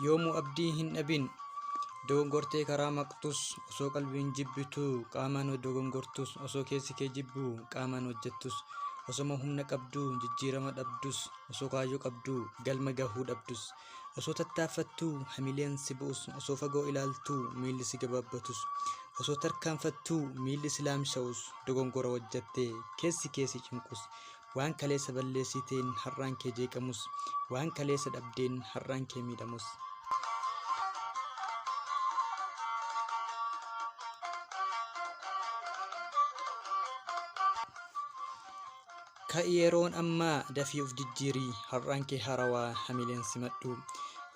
Yoomuu abdii hin dhabin dogongortee karaa maqtus osoo qalbiin jibbitu qaamaan dogongortus osoo keessi kee jibbu qaamaan hojjettus osoo humna qabdu jijjiirama dhabdus osoo kaayyoo qabdu galma gahuu dhabdus osoo tattaaffattu hamileen si bu'us osoo fagoo ilaaltu miilli si gabaabbatus osoo tarkaanfattu miilli si laamsha'us dogongora hojjettee keessi cinqus waan kaleessa balleessiteen har'aan kee jeeqamus waan kaleessa dhabdeen har'aan kee miidhamus. Yeroon ammaa dafii of jijjiirii har'aan kee harawaa hamileen simadhu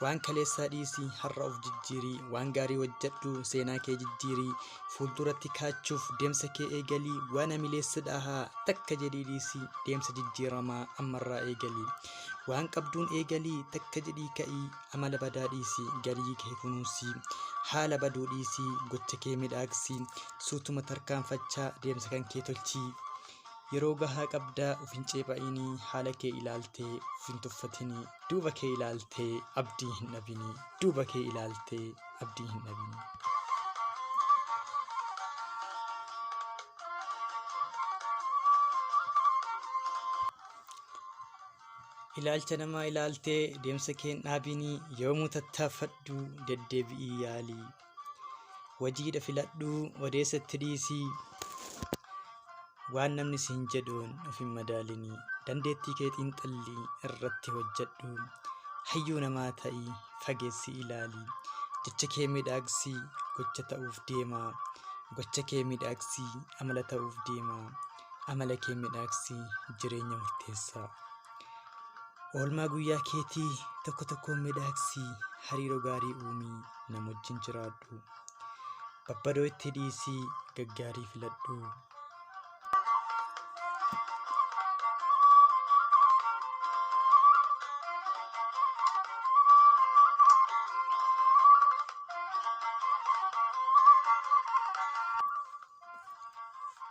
waan kaleessaa dhiisii har'a of jijjiirii waan gaarii hojjedhu seenaa kee jijjiirii fuulduratti kaachuuf deemsa kee eegalii waan hamileessa dhahaa takka jedhii dhiisii deemsa jijjiiramaa ammarraa eegalii waan qabduun eegalii takka jedhii ka'ii amala badaa dhiisii galii kee kunuunsii haala baduu dhiisii gocha kee midhaagsii suutuma tarkaanfachaa deemsa kan kee tolchii. Yeroo gahaa qabdaa ufin ceephaa'inii haala kee ilaaltee ufin tuffatinii duuba kee ilaaltee abdii hin dhabinii duuba kee ilaaltee abdii hin dhabinii. Ilaalcha namaa ilaaltee deemsa kee hin dhaabinii yoomuu tattaaffadhu deddeebi'ii yaalii wajiidha filadhu odeessatti dhiisii. Waan namni siin jedhuun of hin madaalinii dandeettii kee xiinxallii irratti hojjedhu hayyuu namaa ta'ii fageessi ilaalii jecha kee midhaagsii gocha ta'uuf deemaa gocha kee midhaagsii amala ta'uuf deemaa amala kee midhaagsii jireenya murteessaa oolmaa guyyaa keetii tokko midhaagsii hariiroo gaarii uumii nama wajjin jiraadhu babbadoo itti dhiisii gaggaarii filadhu.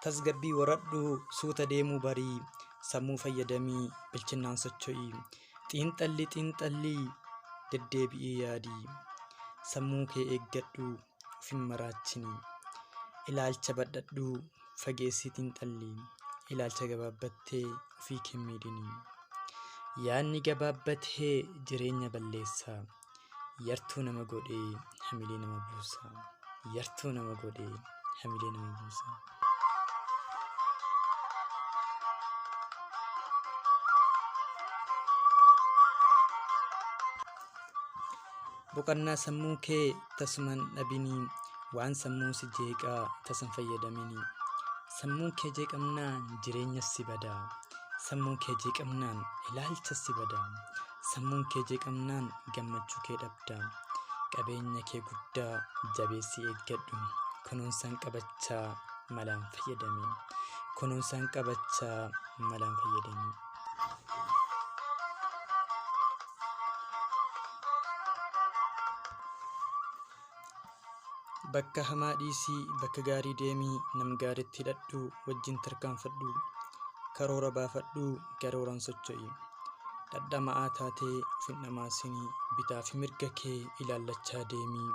Tasgabbii waradhu suuta deemuu barii sammuu fayyadamii bilchinnaan socho'ii xiinxallii deddeebi'ii yaadii sammuu kee eeggadhu ufin maraachinii ilaalcha badhadhu fageessii xiinxallii ilaalcha gabaabbattee ufii kee miidhinii yaadni gabaabbatee jireenya balleessaa yartuu nama godhee hamilee nama buusaa yartuu nama godhee hamilee nama buusaa. Boqonnaa sammuu kee tasuman dhabinii waan sammuu si jeeqaa tasan fayyadaminii sammuu kee jeeqamnaan jireenya si badaa sammuu kee jeeqamnaan ilaalcha si badaa sammuu kee jeeqamnaan gammachuu kee dhabdaa qabeenya kee guddaa jabeessi eeggadhu kunuunsaan qabachaa malaan fayyadamii kunuunsaan qabachaa malaan fayyadamii. Bakka hamaa dhiisii bakka gaarii deemii nam gaariitti hidhadhu wajjin tarkaanfadhu karoora baafadhu karooran socho'i dhadhama'aa taatee ufin dhamaasinii bitaa fi mirga kee ilaallachaa deemii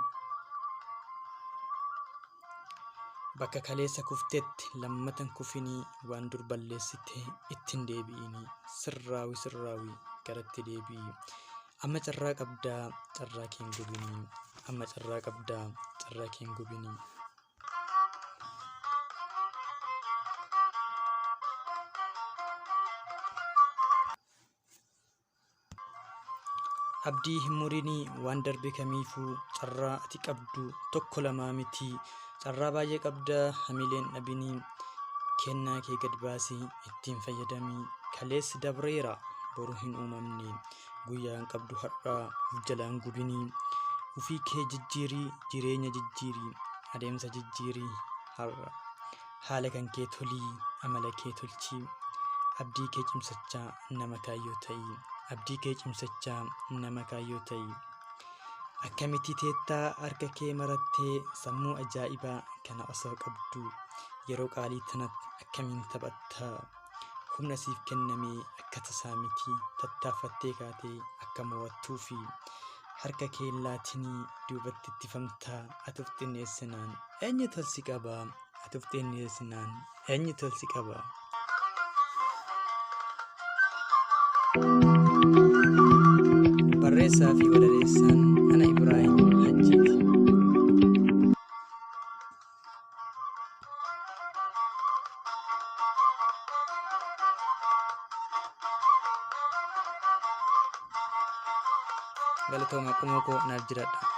bakka kaleessa kuftetti lammatan kufinii waan dur balleessite ittiin deebi'inii sirraawi garatti deebi'i amma carraa qabdaa carraa kee hin gubinii amma carraa qabdaa carraa kee hin gubinii. Abdii hin murinii waan darbe kamiifuu carraa ati qabdu tokko lamaa miti carraa baay'ee qabdaa hamileen dhabinii kennaa kee gad baasii ittiin fayyadamii kaleessi dabreera boru hin uumamne guyyaan qabdu har'aa jalaan gubinii ufii kee jijjiirii jireenya jijjiirii adeemsa jijjiirii har'a haala kan kee tolii amala kee tolchii abdii kee cimsachaa nama kaayyoo ta'ii abdii kee cimsachaa nama kaayyoo ta'ii akkamitti teettaa harka kee marattee sammuu ajaa'ibaa kana osoo qabdu yeroo qaalii tanatti akkamiin taphattaa humna siif kennamee akka tasaa miti tattaaffattee kaatee akka mo'attuu fi harka keellaatinii duubatti ittifamtaa ati of xinneessinaan eenyu tolsi qabaa ati of xinneessinaan eenyu tolsi qabaa. Barreessaa fi walaleessaan ana Ibraahim Hajjiiti. Galatooma qomoo koo naaf jiradha.